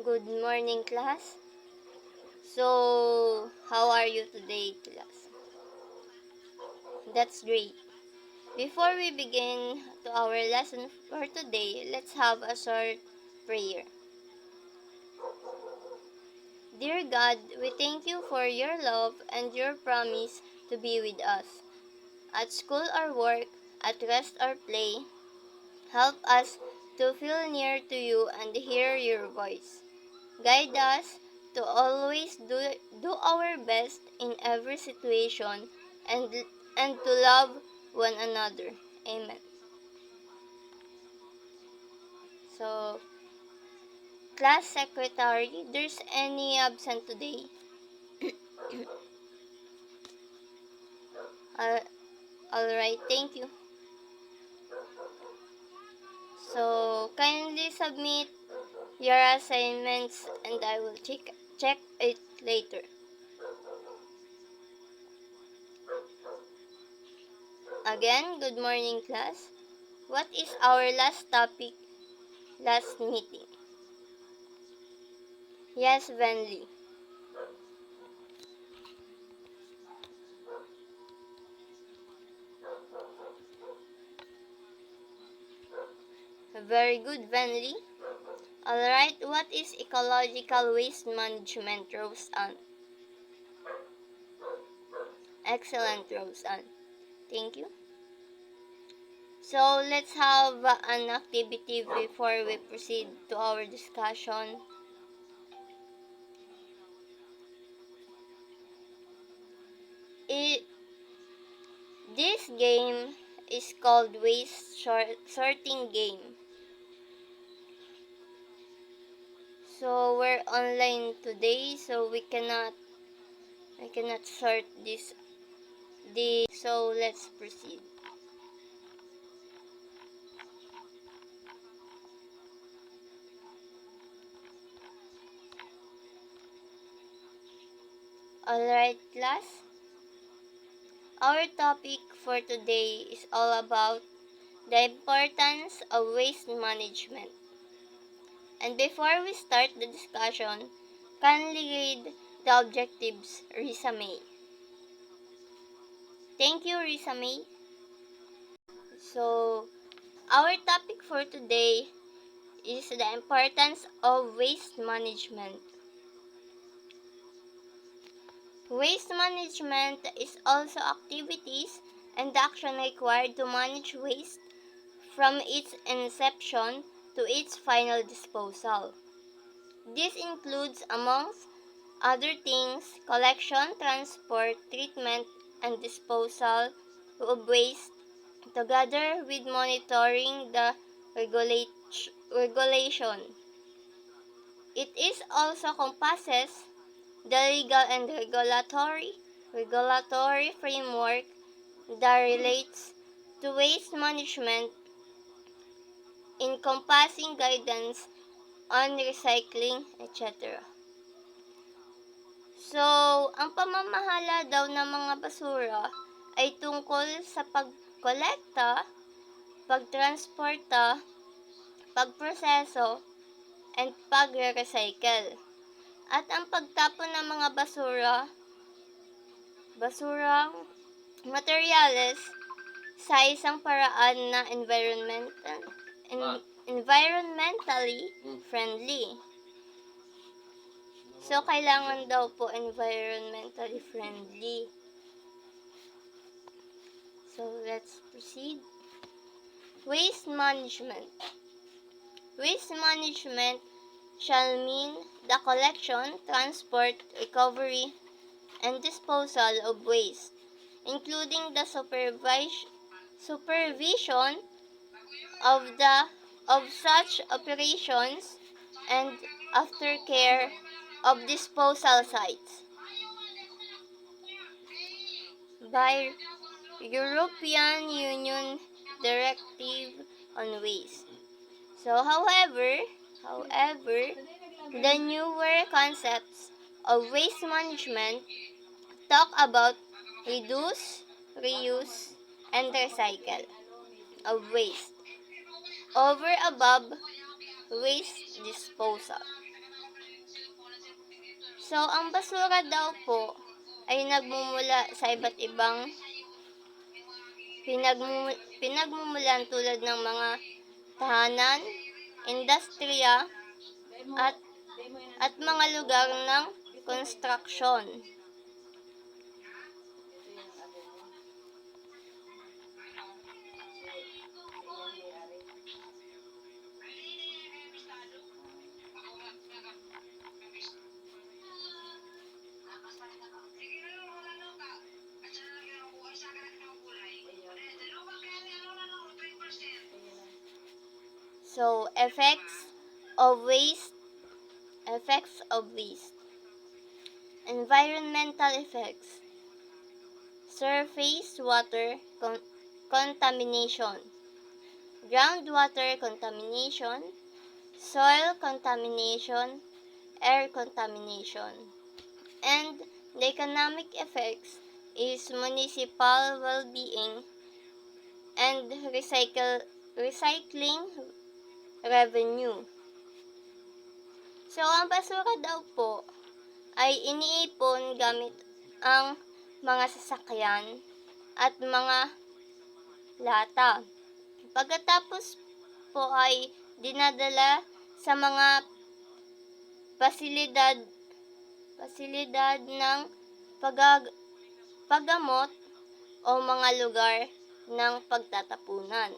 Good morning, class. So, how are you today, class? That's great. Before we begin to our lesson for today, let's have a short prayer. Dear God, we thank you for your love and your promise to be with us. At school or work, at rest or play, help us to feel near to you and hear your voice. Guide us to always do our best in every situation and, and to love one another. Amen. So, class secretary, there's any absent today? Uh, Alright, thank you. So, kindly submit your assignments and I will check it later. Again, good morning class. What is our last topic last meeting? Yes, Venly. Very good, Venly. Alright, what is ecological waste management, Roseanne? Excellent, Roseanne. Thank you. So, let's have an activity before we proceed to our discussion. This game is called waste sorting game. So, we're online today, so I cannot sort this. So, let's proceed. Alright, class. Our topic for today is all about the importance of waste management. And before we start the discussion, kindly read the objectives, Risa May. Thank you, Risa May. So, our topic for today is the importance of waste management. Waste management is also activities and action required to manage waste from its inception to its final disposal. This includes, amongst other things, collection, transport, treatment, and disposal of waste, together with monitoring the regulation. It is also compasses the legal and regulatory framework that relates to waste management, encompassing guidance on recycling, etc. So, ang pamamahala daw ng mga basura ay tungkol sa pagkolekta, pagtransporta, pagproseso, and pagre-recycle. At ang pagtapon ng mga basurang materyales sa isang paraan na environmentally friendly. So, kailangan daw po environmentally friendly. So, let's proceed. Waste management. Waste management shall mean the collection, transport, recovery, and disposal of waste, including the supervision of such operations and aftercare of disposal sites by European Union Directive on Waste. So, however, the newer concepts of waste management talk about reduce, reuse, and recycle of waste over above waste disposal. So, ang basura daw po ay nagmumula sa iba't ibang pinagmumulan tulad ng mga tahanan, industriya, at mga lugar ng construction. So, effects of waste. Environmental effects. Surface water contamination. Groundwater contamination. Soil contamination. Air contamination. And the economic effects is municipal well-being and recycling revenue. So, ang basura daw po ay iniipon gamit ang mga sasakyan at mga lata. Pagkatapos po ay dinadala sa mga pasilidad ng paggamot o mga lugar ng pagtatapunan.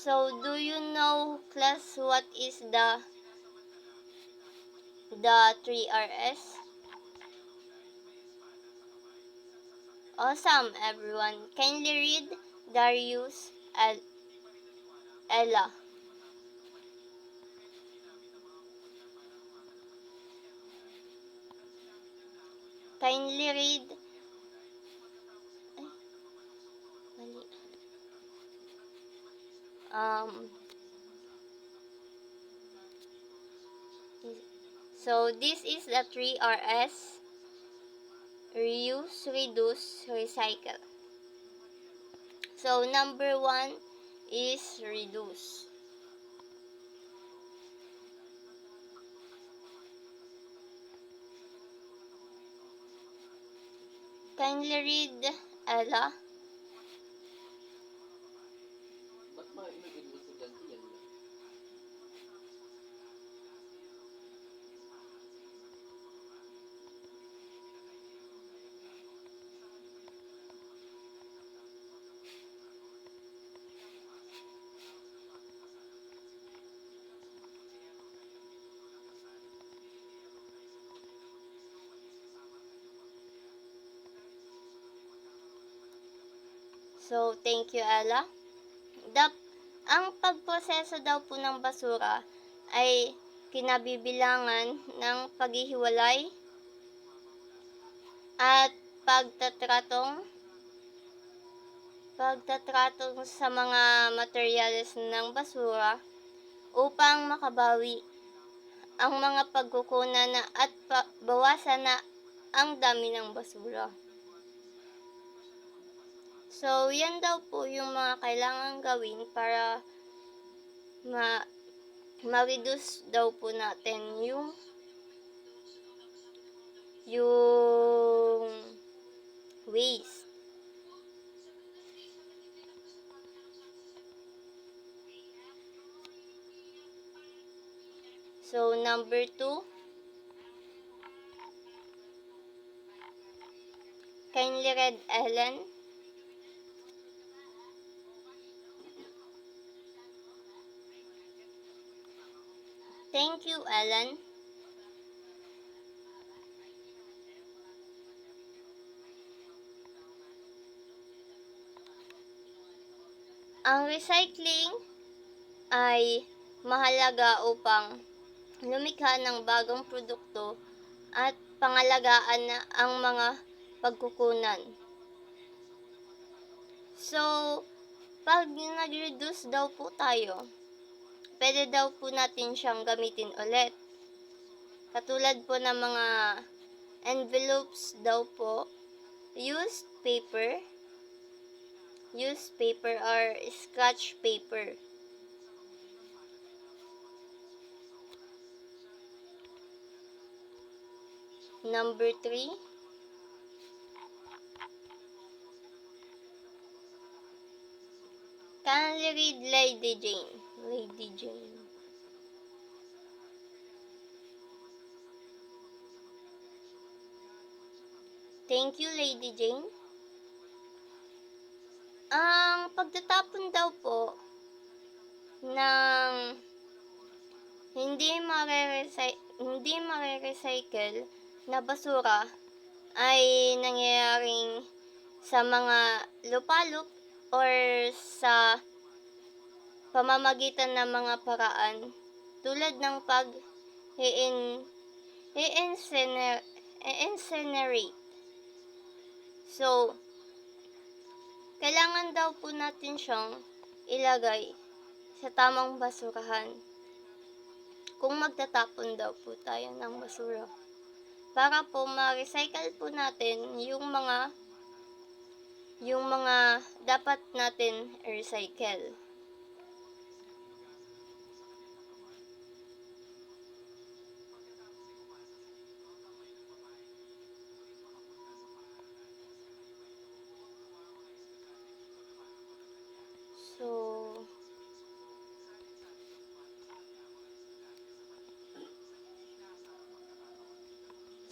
So, do you know, class, what is the 3Rs? Awesome, everyone. Kindly read Darius Ella. Kindly read. So this is the 3Rs: reuse, reduce, recycle. So number 1 is reduce. Kindly read, Ella. So, thank you, Ella. Ang pagproseso daw po ng basura ay kinabibilangan ng paghihiwalay at pagtatratong sa mga materyales ng basura upang makabawi ang mga pagkukunan at bawasan na ang dami ng basura. So, yan daw po yung mga kailangan gawin para ma-reduce daw po natin yung waste. So, number 2, kindly read, Ellen. Thank you, Ellen. Ang recycling ay mahalaga upang lumikha ng bagong produkto at pangalagaan na ang mga pagkukunan. So, pag nag-reduce daw po tayo, pwede daw po natin siyang gamitin ulit. Katulad po ng mga envelopes daw po, used paper, used paper or scratch paper. Number 3, kindly read Lady Jane. Lady Jane. Thank you, Lady Jane. Ang pagtatapon daw po ng hindi mare-recycle na basura ay nangyayaring sa mga lupalop or sa pamamagitan ng mga paraan tulad ng i-incinerate. So, kailangan daw po natin siyang ilagay sa tamang basurahan kung magtatapon daw po tayo ng basura. Para po ma-recycle po natin yung mga dapat natin i-recycle.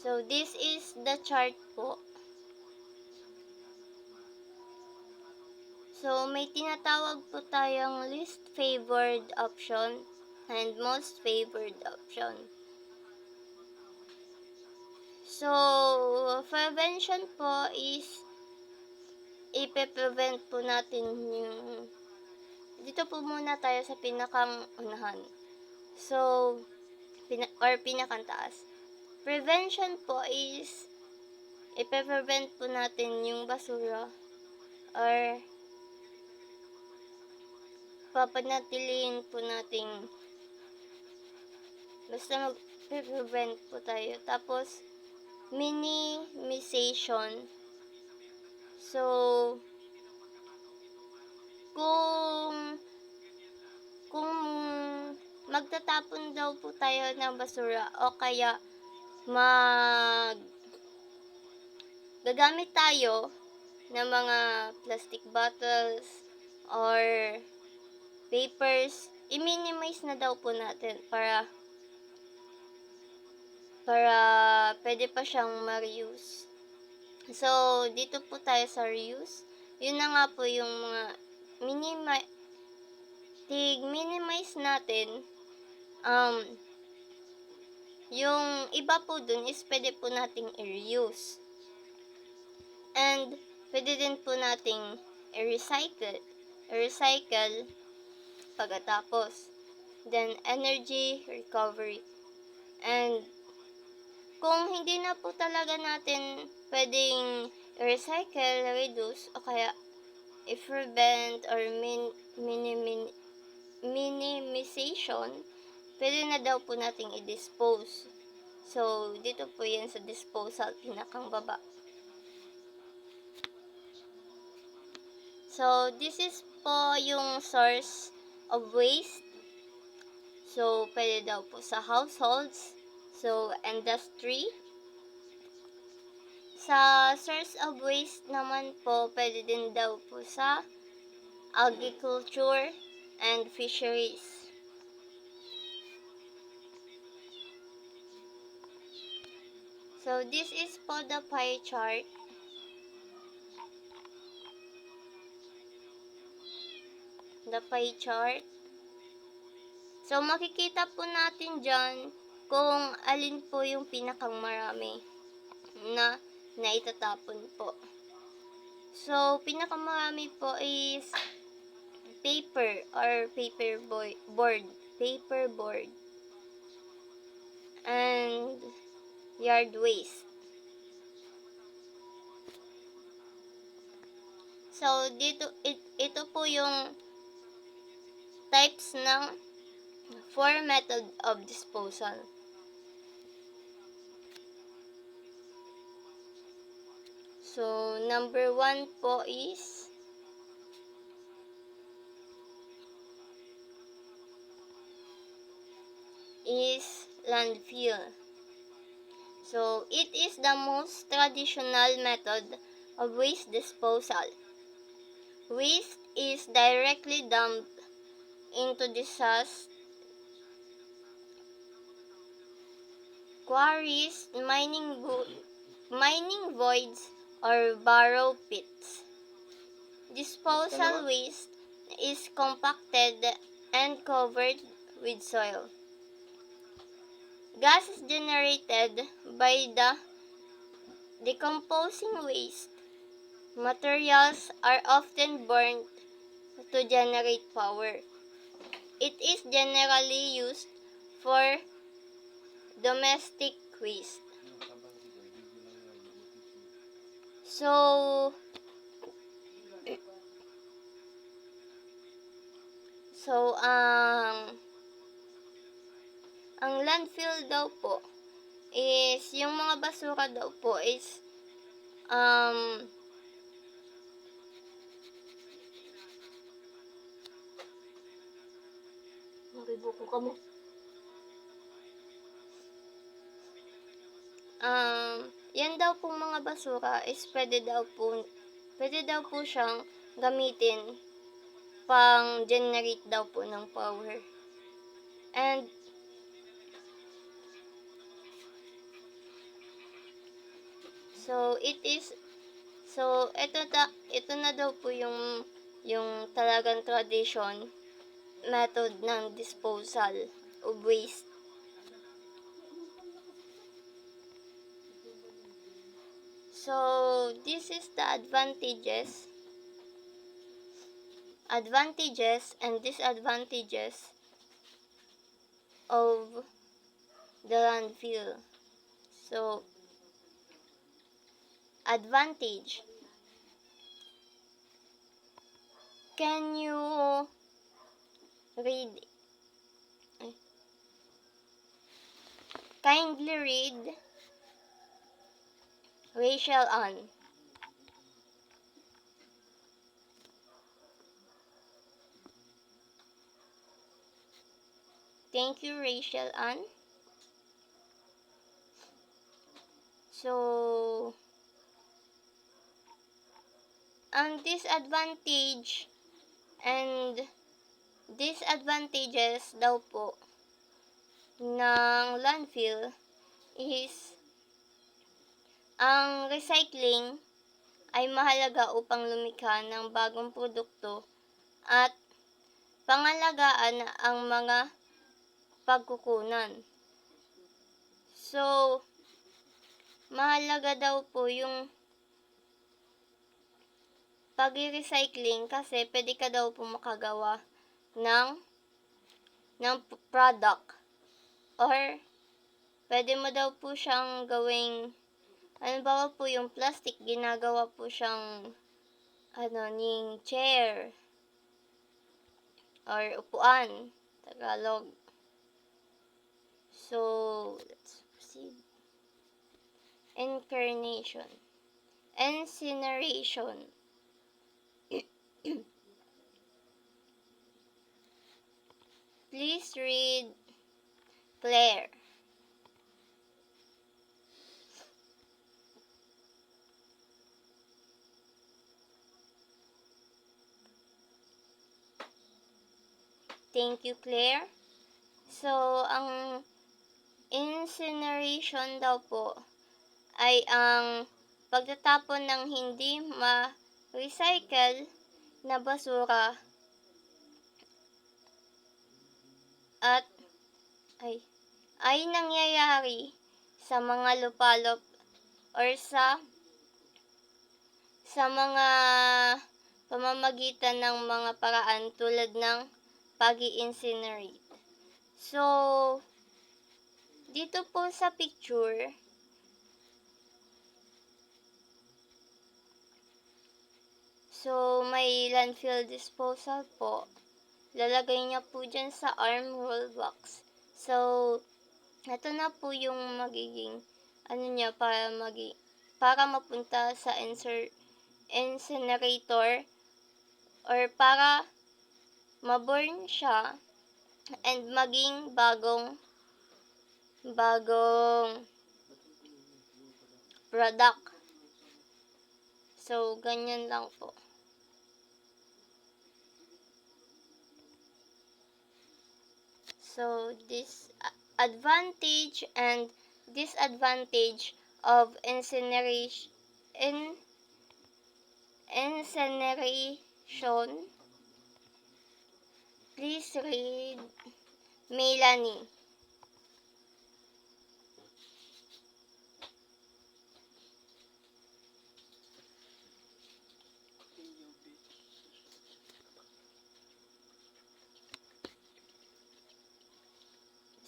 So this is the chart po. So, may tinatawag po tayong least favored option and most favored option. So, prevention po is ipe-prevent po natin yung dito po muna tayo sa pinakang unahan. So, pinakang taas. Prevention po is ipe-prevent po natin yung basura or papanatilihin po nating basta mag-prevent po tayo. Tapos, minimization. So, kung magtatapon daw po tayo ng basura o kaya gagamit tayo ng mga plastic bottles or papers, i-minimize na daw po natin para pwede pa siyang ma-reuse. So, dito po tayo sa reuse. Yun na nga po yung mga minimize natin. Yung iba po dun is pwede po nating i-reuse. And, pwede din po nating i-recycle pagkatapos. Then, energy recovery. And, kung hindi na po talaga natin pwedeng i-recycle, reduce, o kaya i-prevent or minimization, pwede na daw po nating i-dispose. So, dito po yan sa disposal, pinakang baba. So, this is po yung source of waste. So, pwede daw po sa households. So, industry. Sa source of waste naman po, pwede din daw po sa agriculture and fisheries. So, this is po the pie chart. The pie chart. So, makikita po natin dyan kung alin po yung pinakang marami na naitatapon po. So, pinakamarami po is paper or paperboard and yard waste. So, ito po yung types ng 4 method of disposal. So, number 1 po is is landfill. So, it is the most traditional method of waste disposal. Waste is directly dumped into disaster quarries, mining voids, or borrow pits. Disposal waste is compacted and covered with soil. Gas is generated by the decomposing waste. Materials are often burned to generate power. It is generally used for domestic waste. So, so ang landfill daw po is yung mga basura daw po is makibuko ka mo. Yan daw po mga basura is pwede daw po siyang gamitin pang generate daw po ng power. And so ito na daw po yung talagang tradition method ng disposal of waste. So, this is the advantages and disadvantages of the landfill. So, advantage. Can you read? Kindly read Rachel Ann. Thank you, Rachel Ann. So, ang disadvantage and disadvantages daw po ng landfill is ang recycling ay mahalaga upang lumikha ng bagong produkto at pangalagaan ang mga pagkukunan. So, mahalaga daw po yung pag-recycling kasi pwede ka daw po makagawa ng product or pwede mo daw po siyang gawing halimbawa po yung plastic ginagawa po siyang ning chair or upuan Tagalog. So let's proceed. Incineration. Please read Claire. Thank you, Claire. So, ang incineration daw po ay ang pagtatapon ng hindi ma-recycle na basura at ay nangyayari sa mga lupalop or sa mga pamamagitan ng mga paraan tulad ng pag-i-incinerate. So, dito po sa picture, so may landfill disposal po. Lalagay niya po dyan sa arm roll box. So, ito na po yung magiging para mapunta sa incinerator or para ma-burn siya and maging bagong bagong product. So, ganyan lang po. So, this advantage and disadvantage of incineration. Please read Melanie.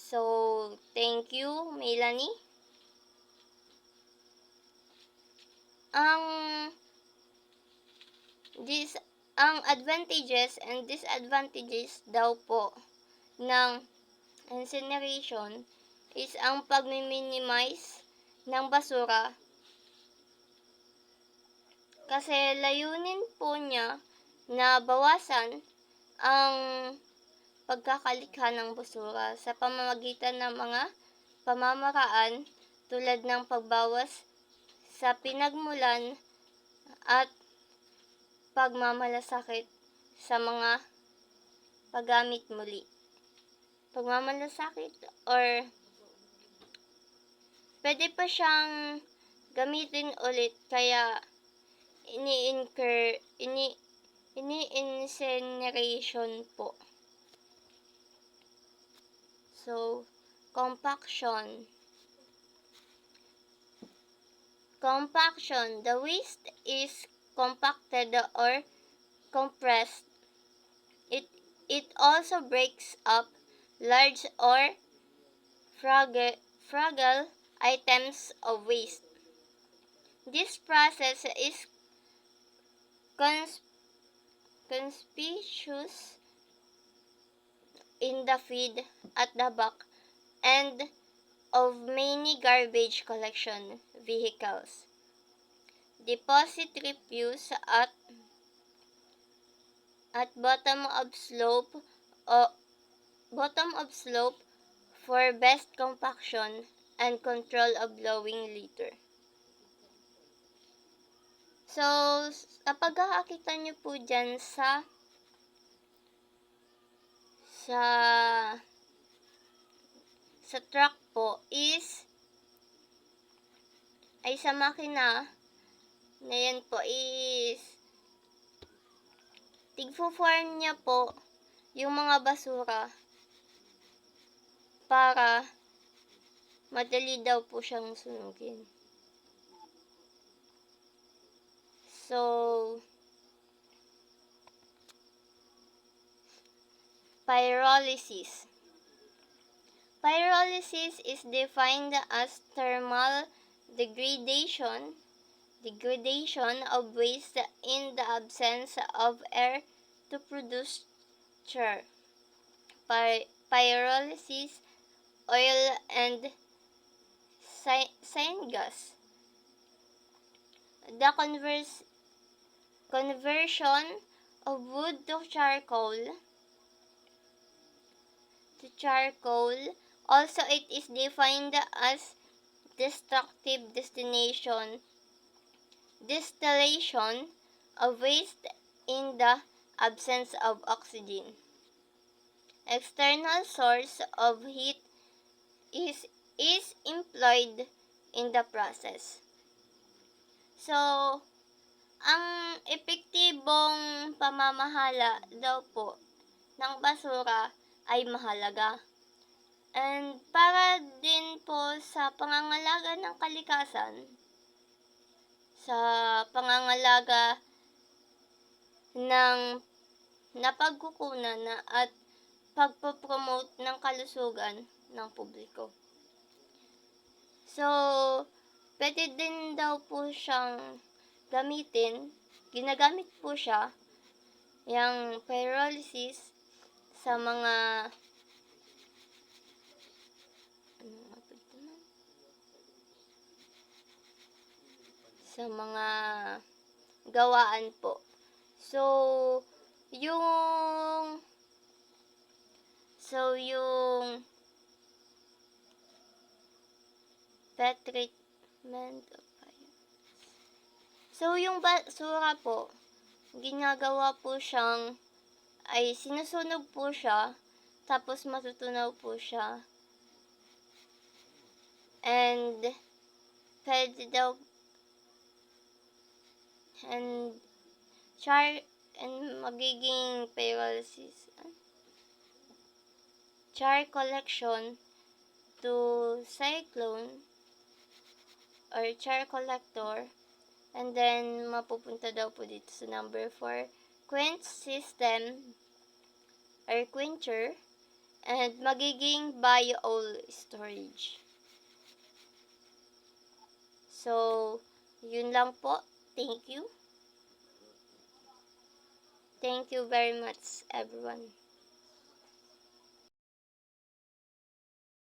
So, thank you, Melanie. Ang advantages and disadvantages daw po ng incineration is ang pag-minimize ng basura kasi layunin po niya na bawasan ang pagkakalikha ng basura sa pamamagitan ng mga pamamaraan tulad ng pagbawas sa pinagmulan at pagmamalasakit sa mga paggamit muli. Pagmamalasakit or pwede pa siyang gamitin ulit kaya ini-incineration po. So, compaction. Compaction. The waste is compacted or compressed. It also breaks up large or fragile items of waste. This process is conspicuous in the feed at the back end of many garbage collection vehicles. Deposit refuse at bottom of slope for best compaction and control of blowing litter. So, kapag kakakita nyo po dyan sa truck po ay sa makina na yan po is tigfo-form niya po yung mga basura para madali daw po siyang sunugin. So, pyrolysis. Pyrolysis is defined as thermal degradation of waste in the absence of air to produce char. Pyrolysis, oil and syngas. The conversion of wood to charcoal. Also, it is defined as destructive distillation of waste in the absence of oxygen. External source of heat is employed in the process. So, ang epektibong pamamahala daw po ng basura ay mahalaga. And para din po sa pangangalaga ng kalikasan, sa pangangalaga ng napagkukunan at pagpopromote ng kalusugan ng publiko. So, pwede din daw po siyang ginagamit po siya, yung pyrolysis sa mga gawaan po. So, yung pet treatment of fire. So, yung basura po, ginagawa po siyang, ay sinusunog po siya, tapos matutunaw po siya. And, pwede daw, and, magiging pyrolysis, char collection to cyclone, or char collector, and then mapupunta daw po dito sa number 4, quench system, or quencher, and magiging bio-oil storage. So, yun lang po. Thank you. Thank you very much, everyone.